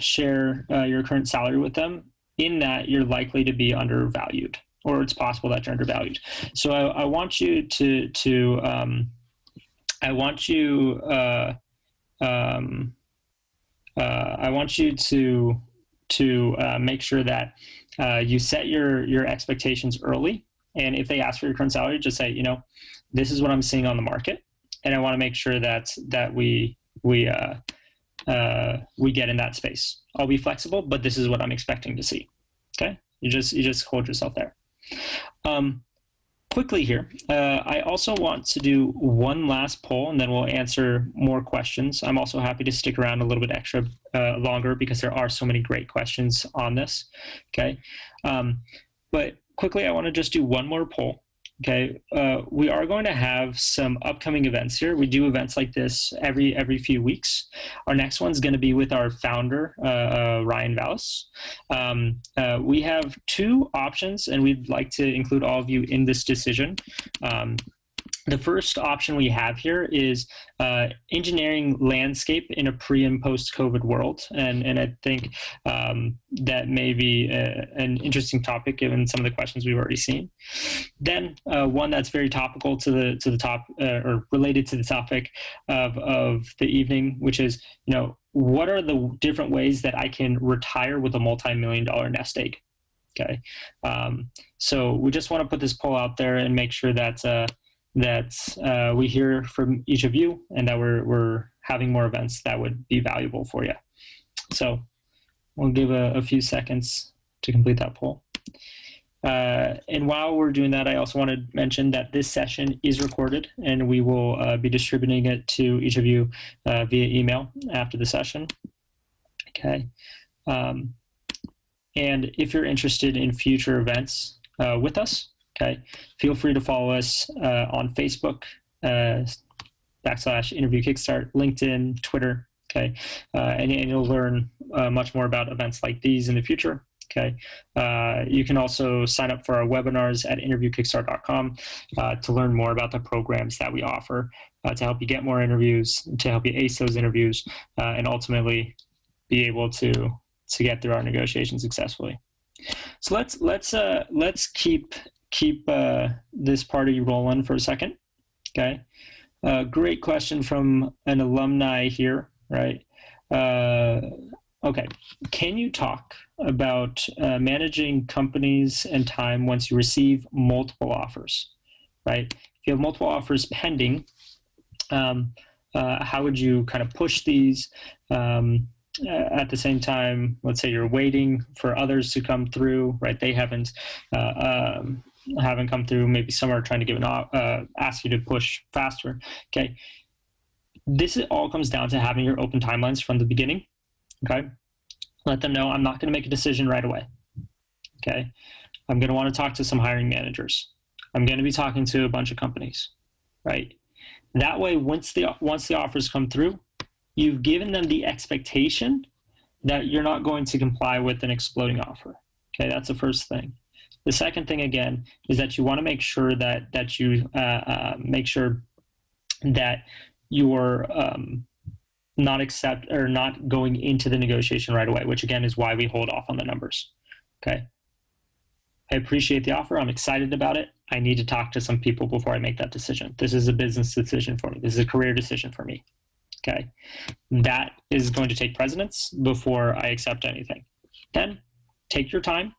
share your current salary with them, in that you're likely to be undervalued, or it's possible that you're undervalued. So I want you to make sure that you set your expectations early. And if they ask for your current salary, just say, you know, this is what I'm seeing on the market, and I want to make sure that we get in that space. I'll be flexible, but this is what I'm expecting to see. Okay, you just hold yourself there. Quickly here, I also want to do one last poll, and then we'll answer more questions. I'm also happy to stick around a little bit extra longer, because there are so many great questions on this. Okay, but quickly, I want to just do one more poll. Okay, we are going to have some upcoming events here. We do events like this every few weeks. Our next one's going to be with our founder, Ryan Vallis. We have two options, and we'd like to include all of you in this decision. The first option we have here is engineering landscape in a pre and post COVID world, and I think that may be an interesting topic given some of the questions we've already seen. Then one that's very topical to the top or related to the topic of the evening, which is, you know, what are the different ways that I can retire with a multi-million-dollar nest egg? Okay, so we just want to put this poll out there and make sure that we hear from each of you, and that we're having more events that would be valuable for you. So we'll give a few seconds to complete that poll. And while we're doing that, I also want to mention that this session is recorded, and we will be distributing it to each of you via email after the session. Okay. And if you're interested in future events with us, okay, feel free to follow us on Facebook, /Interview Kickstart, LinkedIn, Twitter, okay, and you'll learn much more about events like these in the future. Okay, you can also sign up for our webinars at interviewkickstart.com to learn more about the programs that we offer to help you get more interviews, to help you ace those interviews, and ultimately be able to get through our negotiations successfully. So let's keep this party rolling for a second. Okay, great question from an alumni here, right? Okay, can you talk about managing companies and time once you receive multiple offers, right? If you have multiple offers pending, how would you kind of push these? At the same time, let's say you're waiting for others to come through, right? They haven't come through. Maybe some are trying to give ask you to push faster. Okay, this all comes down to having your open timelines from the beginning. Okay, let them know I'm not going to make a decision right away. Okay, I'm going to want to talk to some hiring managers. I'm going to be talking to a bunch of companies, right? That way, once the offers come through, you've given them the expectation that you're not going to comply with an exploding offer. Okay, that's the first thing. The second thing, again, is that you want to make sure that you make sure that you're not going into the negotiation right away, which again is why we hold off on the numbers. Okay, I appreciate the offer. I'm excited about it. I need to talk to some people before I make that decision. This is a business decision for me. This is a career decision for me. Okay. That is going to take precedence before I accept anything. Then take your time.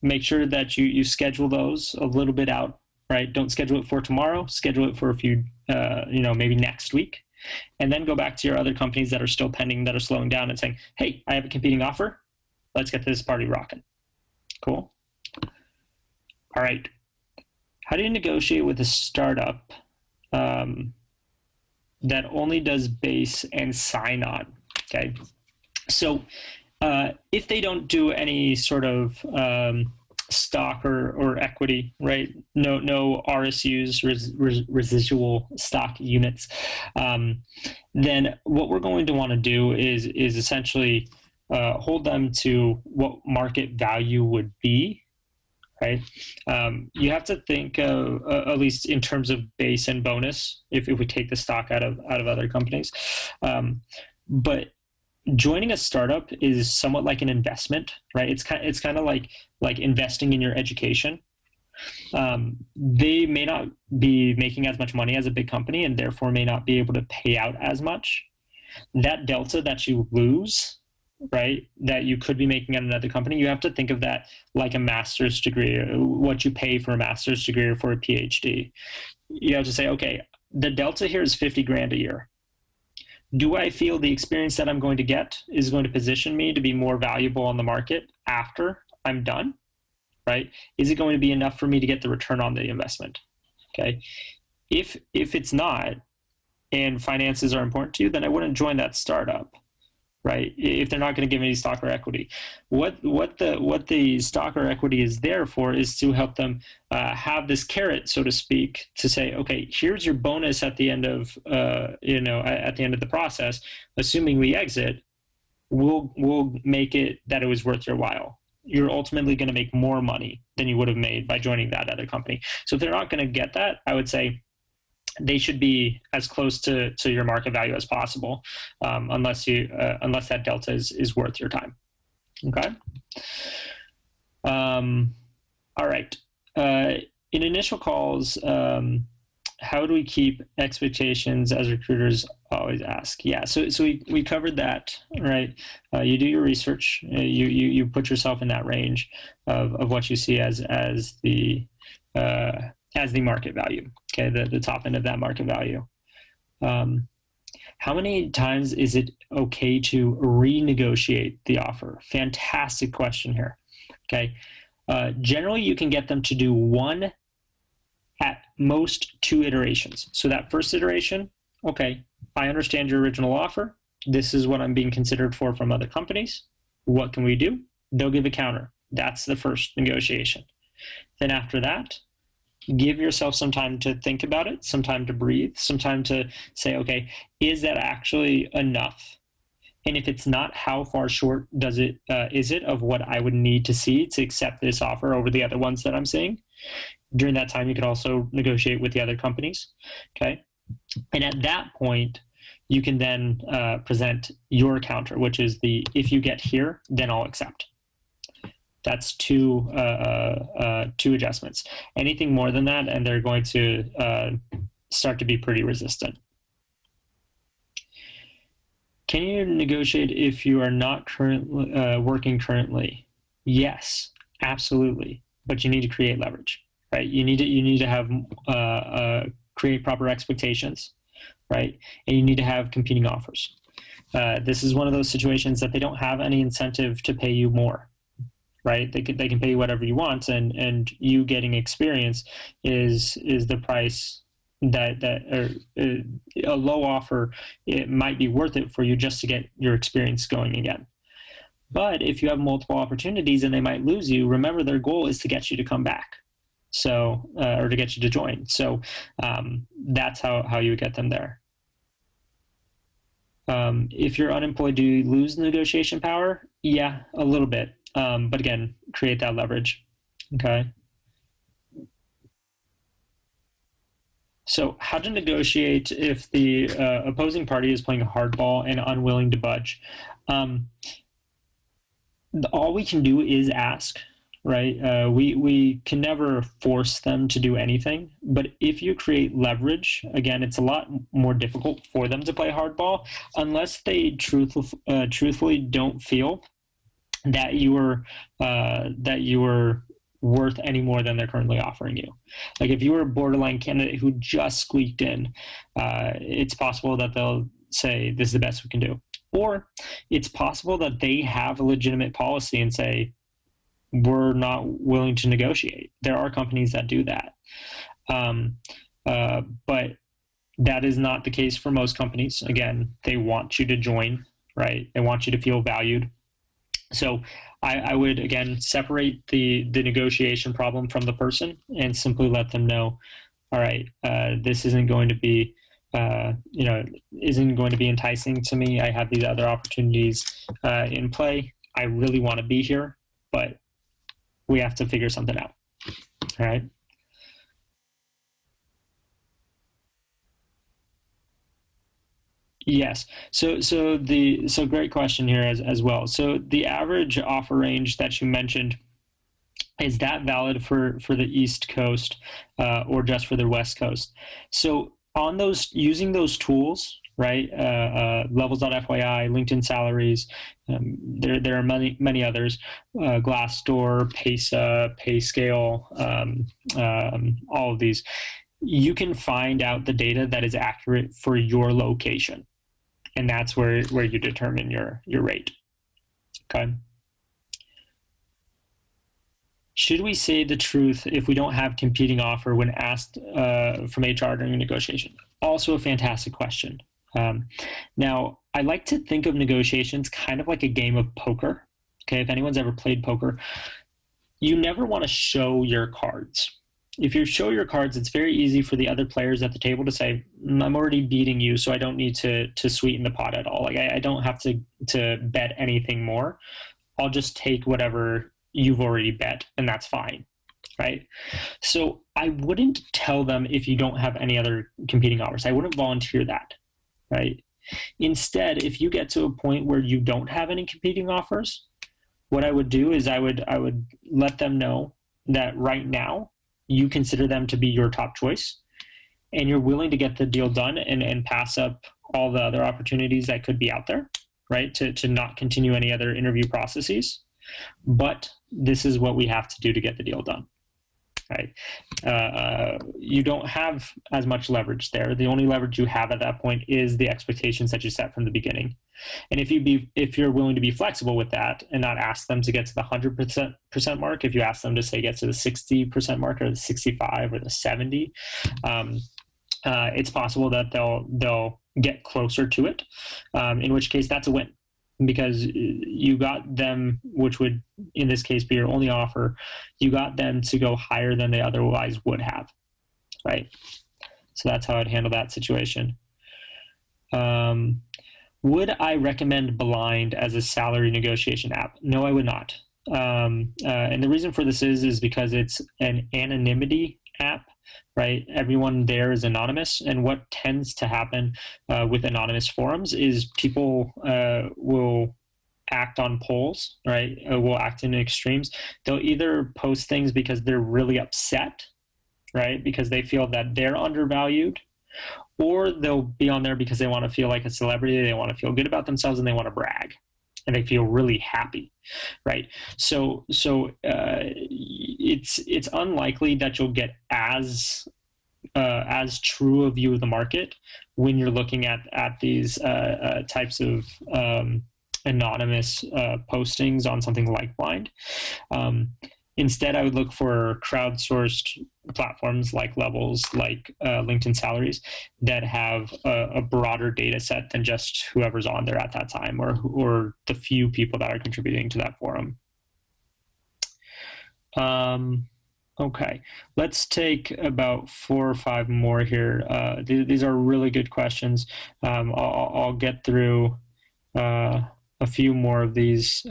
Make sure that you schedule those a little bit out, right? Don't schedule it for tomorrow. Schedule it for a few, maybe next week. And then go back to your other companies that are still pending, that are slowing down, and saying, hey, I have a competing offer. Let's get this party rocking. Cool. All right. How do you negotiate with a startup that only does base and sign on? Okay. So if they don't do any sort of stock or equity, right? No RSUs, residual stock units. Then what we're going to want to do is essentially hold them to what market value would be, right? You have to think of, at least in terms of base and bonus, if we take the stock out of other companies. But joining a startup is somewhat like an investment, right? It's kind of like investing in your education. They may not be making as much money as a big company, and therefore may not be able to pay out as much. That delta that you lose, right, that you could be making at another company, you have to think of that like a master's degree, or what you pay for a master's degree or for a PhD. You have to say, okay, the delta here is 50 grand a year. Do I feel the experience that I'm going to get is going to position me to be more valuable on the market after I'm done, right? Is it going to be enough for me to get the return on the investment? Okay. If it's not, and finances are important to you, then I wouldn't join that startup, right? If they're not going to give any stock or equity. What the stock or equity is there for is to help them have this carrot, so to speak, to say, okay, here's your bonus at the end of at the end of the process. Assuming we exit, we'll make it that it was worth your while. You're ultimately going to make more money than you would have made by joining that other company. So if they're not going to get that, I would say they should be as close to your market value as possible, unless that delta is worth your time. Okay. All right. In initial calls, how do we keep expectations, as recruiters always ask? Yeah. So we covered that, right? You do your research. You put yourself in that range of what you see as the market value. Okay, the top end of that market value. How many times is it okay to renegotiate the offer? Fantastic question here. Okay, generally you can get them to do one, at most 2 iterations. So that first iteration, okay, I understand your original offer. This is what I'm being considered for from other companies. What can we do? They'll give a counter. That's the first negotiation. Then after that, give yourself some time to think about it, some time to breathe, some time to say, okay, is that actually enough? And if it's not, how far short is it of what I would need to see to accept this offer over the other ones that I'm seeing? During that time, you could also negotiate with the other companies, okay? And at that point, you can then present your counter, which is if you get here, then I'll accept. That's two adjustments. Anything more than that, and they're going to start to be pretty resistant. Can you negotiate if you are not currently working currently? Yes, absolutely. But you need to create leverage, right? You need to have create proper expectations, right? And you need to have competing offers. This is one of those situations that they don't have any incentive to pay you more. Right, they can pay you whatever you want, and you getting experience is the price that a low offer, it might be worth it for you just to get your experience going again. But if you have multiple opportunities and they might lose you, remember their goal is to get you to come back, so or to get you to join. So that's how you get them there. If you're unemployed, do you lose negotiation power? Yeah, a little bit. But again, create that leverage. Okay. So how to negotiate if the opposing party is playing a hardball and unwilling to budge? All we can do is ask, right? We can never force them to do anything, but if you create leverage, again, it's a lot more difficult for them to play hardball unless they truthfully don't feel that you are worth any more than they're currently offering you. Like if you were a borderline candidate who just squeaked in, it's possible that they'll say, this is the best we can do. Or it's possible that they have a legitimate policy and say, we're not willing to negotiate. There are companies that do that. But that is not the case for most companies. Again, they want you to join, right? They want you to feel valued. So I would, again, separate the negotiation problem from the person and simply let them know, all right, this isn't going to be, isn't going to be enticing to me. I have these other opportunities in play. I really want to be here, but we have to figure something out. All right. Yes. So great question here as well. So the average offer range that you mentioned, is that valid for the East Coast or just for the West Coast? So on those, using those tools, right? Levels.fyi, LinkedIn Salaries, there are many others, Glassdoor, Paysa, Payscale, all of these. You can find out the data that is accurate for your location. And that's where you determine your rate. Okay. Should we say the truth if we don't have competing offer when asked from HR during a negotiation? Also a fantastic question. Now, I like to think of negotiations kind of like a game of poker. Okay, if anyone's ever played poker, you never want to show your cards. If you show your cards, it's very easy for the other players at the table to say, I'm already beating you, so I don't need to sweeten the pot at all. Like I don't have to bet anything more. I'll just take whatever you've already bet, and that's fine, right? So I wouldn't tell them if you don't have any other competing offers. I wouldn't volunteer that, right? Instead, if you get to a point where you don't have any competing offers, what I would do is I would let them know that right now you consider them to be your top choice and you're willing to get the deal done and pass up all the other opportunities that could be out there, right? To not continue any other interview processes. But this is what we have to do to get the deal done, right? You don't have as much leverage there. The only leverage you have at that point is the expectations that you set from the beginning. And if you're willing to be flexible with that and not ask them to get to the 100% mark, if you ask them to say get to the 60% mark or the 65 or the 70, it's possible that they'll get closer to it. In which case, that's a win, because you got them, which would in this case be your only offer. You got them to go higher than they otherwise would have, right? So that's how I'd handle that situation. Would I recommend Blind as a salary negotiation app? No, I would not. And the reason for this is because it's an anonymity app, right? Everyone there is anonymous. And what tends to happen with anonymous forums is people will act on polls, right? Will act in extremes. They'll either post things because they're really upset, right? Because they feel that they're undervalued, or they'll be on there because they want to feel like a celebrity, they want to feel good about themselves, and they want to brag, and they feel really happy, right? So it's unlikely that you'll get as true a view of the market when you're looking at these types of anonymous postings on something like Blind. Instead, I would look for crowdsourced platforms like Levels, like LinkedIn Salaries, that have a broader data set than just whoever's on there at that time, or the few people that are contributing to that forum. Okay, let's take about 4 or 5 more here. These are really good questions. I'll get through a few more of these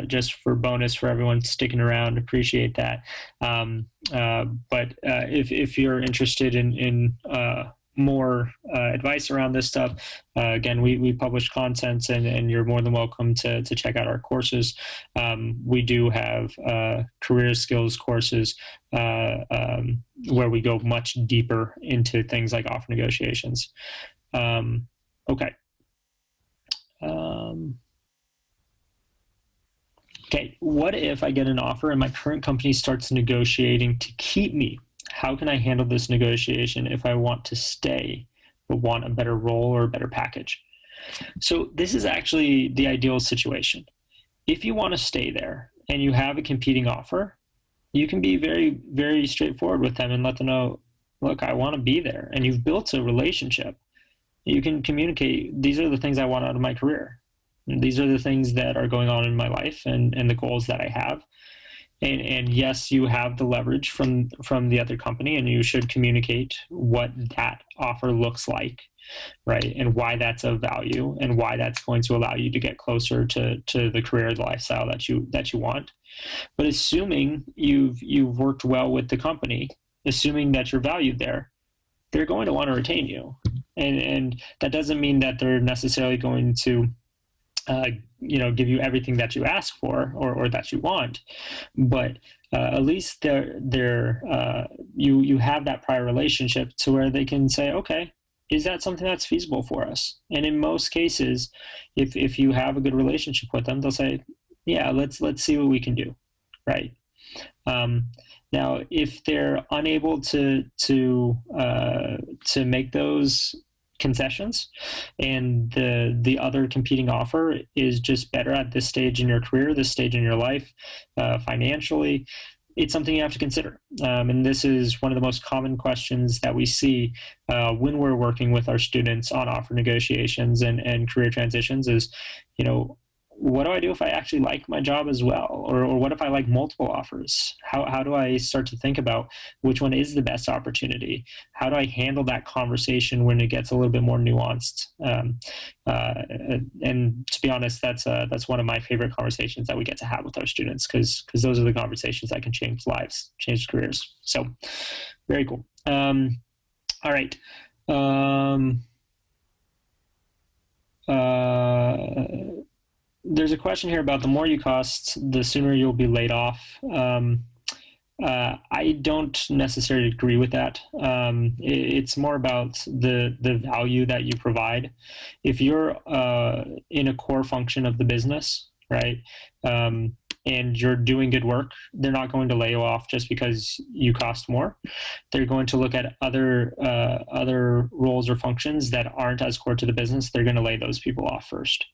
just for bonus for everyone sticking around. Appreciate that. But if you're interested in more advice around this stuff, again, we publish content, and you're more than welcome to check out our courses. We do have career skills courses where we go much deeper into things like offer negotiations. Okay. Okay, what if I get an offer and my current company starts negotiating to keep me? How can I handle this negotiation if I want to stay but want a better role or a better package? So this is actually the ideal situation. If you want to stay there and you have a competing offer, you can be very, very straightforward with them and let them know, look, I want to be there. And you've built a relationship. You can communicate, these are the things I want out of my career. These are the things that are going on in my life and the goals that I have. And yes, you have the leverage from the other company, and you should communicate what that offer looks like, right? And why that's of value, and why that's going to allow you to get closer to the career, the lifestyle that you want. But assuming you've worked well with the company, assuming that you're valued there, they're going to want to retain you. And that doesn't mean that they're necessarily going to give you everything that you ask for or that you want, but at least you have that prior relationship to where they can say, okay, is that something that's feasible for us? And in most cases, if you have a good relationship with them, they'll say, yeah, let's see what we can do, right? Now, if they're unable to make those concessions, and the other competing offer is just better at this stage in your career, this stage in your life, financially, it's something you have to consider. And this is one of the most common questions that we see when we're working with our students on offer negotiations and career transitions is, what do I do if I actually like my job as well? Or what if I like multiple offers? How do I start to think about which one is the best opportunity? How do I handle that conversation when it gets a little bit more nuanced? And to be honest, that's one of my favorite conversations that we get to have with our students, because those are the conversations that can change lives, change careers. So very cool. All right. There's a question here about the more you cost, the sooner you'll be laid off. I don't necessarily agree with that. It's more about the value that you provide. If you're in a core function of the business, right, and you're doing good work, they're not going to lay you off just because you cost more. They're going to look at other roles or functions that aren't as core to the business. They're going to lay those people off first.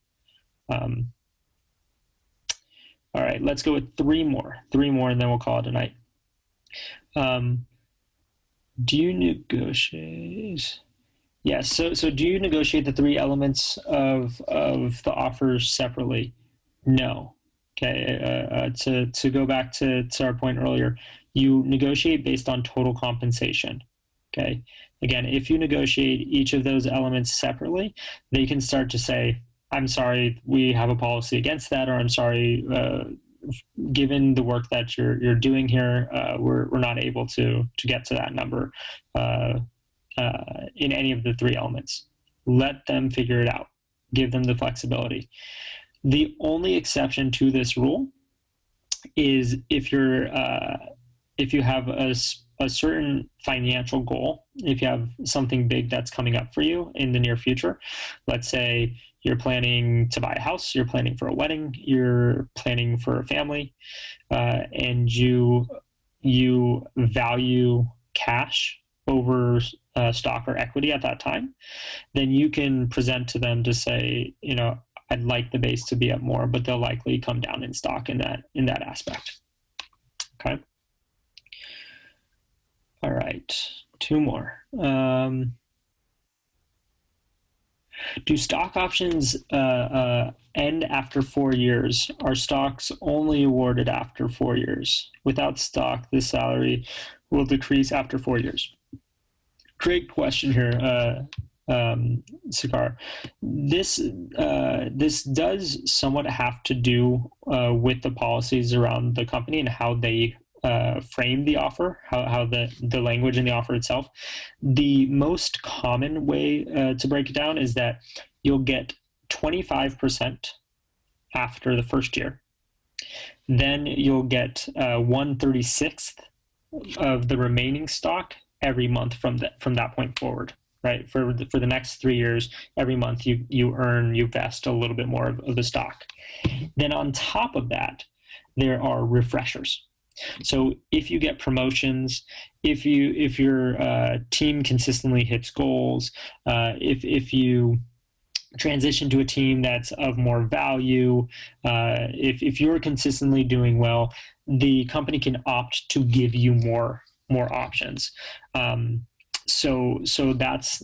All right, let's go with three more, and then we'll call it a night. Do you negotiate? Yes. So do you negotiate the three elements of the offers separately? No. Okay. To go back to our point earlier, you negotiate based on total compensation. Okay. Again, if you negotiate each of those elements separately, they can start to say, I'm sorry, we have a policy against that, or I'm sorry, given the work that you're doing here, we're not able to get to that number in any of the three elements. Let them figure it out. Give them the flexibility. The only exception to this rule is if you have a certain financial goal, if you have something big that's coming up for you in the near future. Let's say you're planning to buy a house, you're planning for a wedding, you're planning for a family, and you value cash over stock or equity at that time, then you can present to them to say, I'd like the base to be up more, but they'll likely come down in stock in that aspect. Okay. All right, two more. Do stock options end after 4 years? Are stocks only awarded after 4 years? Without stock, the salary will decrease after 4 years. Great question here, Sakar. This does somewhat have to do with the policies around the company and how they frame the offer, how the language in the offer itself. The most common way to break it down is that you'll get 25% after the first year. Then you'll get 1/36th of the remaining stock every month from that point forward. Right, for the next 3 years, every month you vest a little bit more of the stock. Then on top of that, there are refreshers. So if you get promotions, if your team consistently hits goals, if you transition to a team that's of more value, if you're consistently doing well, the company can opt to give you more options. So that's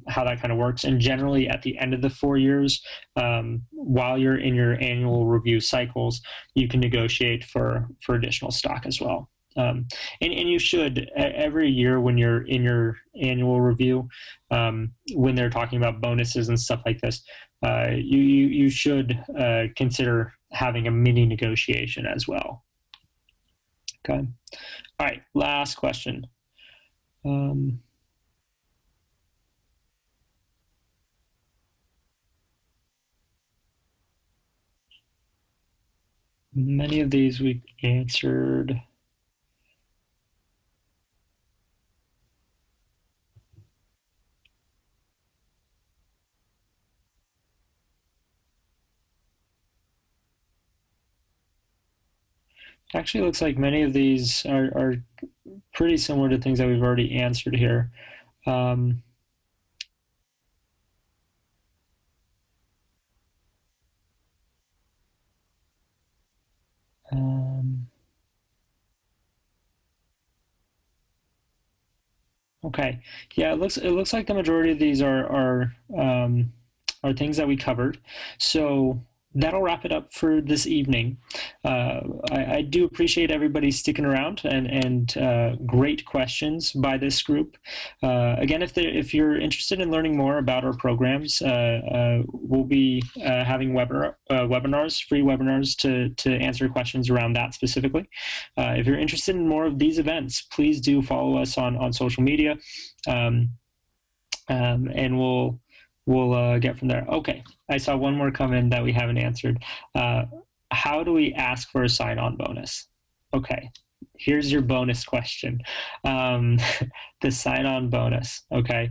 how that kind of works. And generally, at the end of the 4 years, while you're in your annual review cycles, you can negotiate for additional stock as well. And you should, every year when you're in your annual review, when they're talking about bonuses and stuff like this, you should consider having a mini negotiation as well. Okay. All right. Last question. Many of these we answered. Actually, looks like many of these are pretty similar to things that we've already answered here. Okay, yeah, it looks like the majority of these are things that we covered. So that'll wrap it up for this evening. I do appreciate everybody sticking around and great questions by this group. Again, if you're interested in learning more about our programs, we'll be having webinars, free webinars to answer questions around that specifically. If you're interested in more of these events, please do follow us on social media, and we'll get from there. Okay, I saw one more come in that we haven't answered. How do we ask for a sign-on bonus? Okay, here's your bonus question. The sign-on bonus, okay?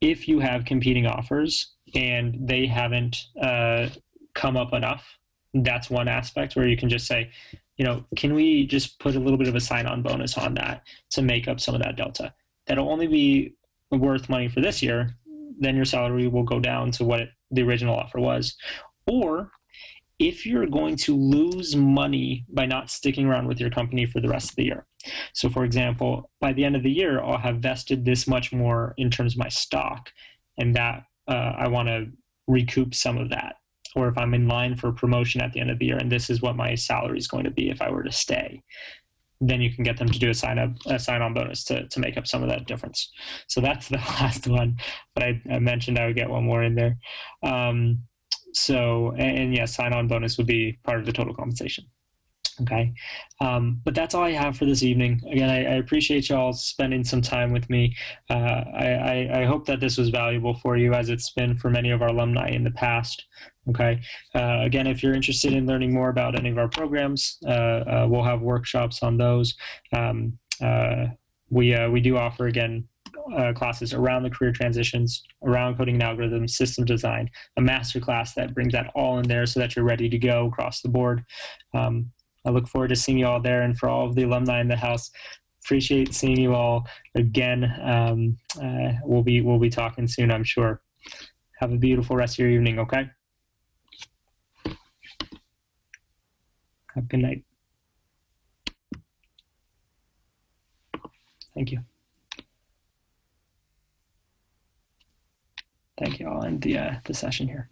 If you have competing offers and they haven't come up enough, that's one aspect where you can just say, can we just put a little bit of a sign-on bonus on that to make up some of that delta? That'll only be worth money for this year. Then your salary will go down to what the original offer was. Or if you're going to lose money by not sticking around with your company for the rest of the year. So for example, by the end of the year, I'll have vested this much more in terms of my stock, and that I want to recoup some of that. Or if I'm in line for a promotion at the end of the year, and this is what my salary is going to be if I were to stay, then you can get them to do a sign-on bonus to make up some of that difference. So that's the last one, but I mentioned I would get one more in there. Yeah, sign-on bonus would be part of the total compensation. Okay, but that's all I have for this evening. Again, I appreciate y'all spending some time with me. I hope that this was valuable for you, as it's been for many of our alumni in the past. Okay, again, if you're interested in learning more about any of our programs, we'll have workshops on those. We do offer, again, classes around the career transitions, around coding and algorithms, system design, a master class that brings that all in there so that you're ready to go across the board. I look forward to seeing you all there, and for all of the alumni in the house, appreciate seeing you all again. We'll be talking soon, I'm sure. Have a beautiful rest of your evening, okay? Have a good night. Thank you. Thank you. I'll end the session here.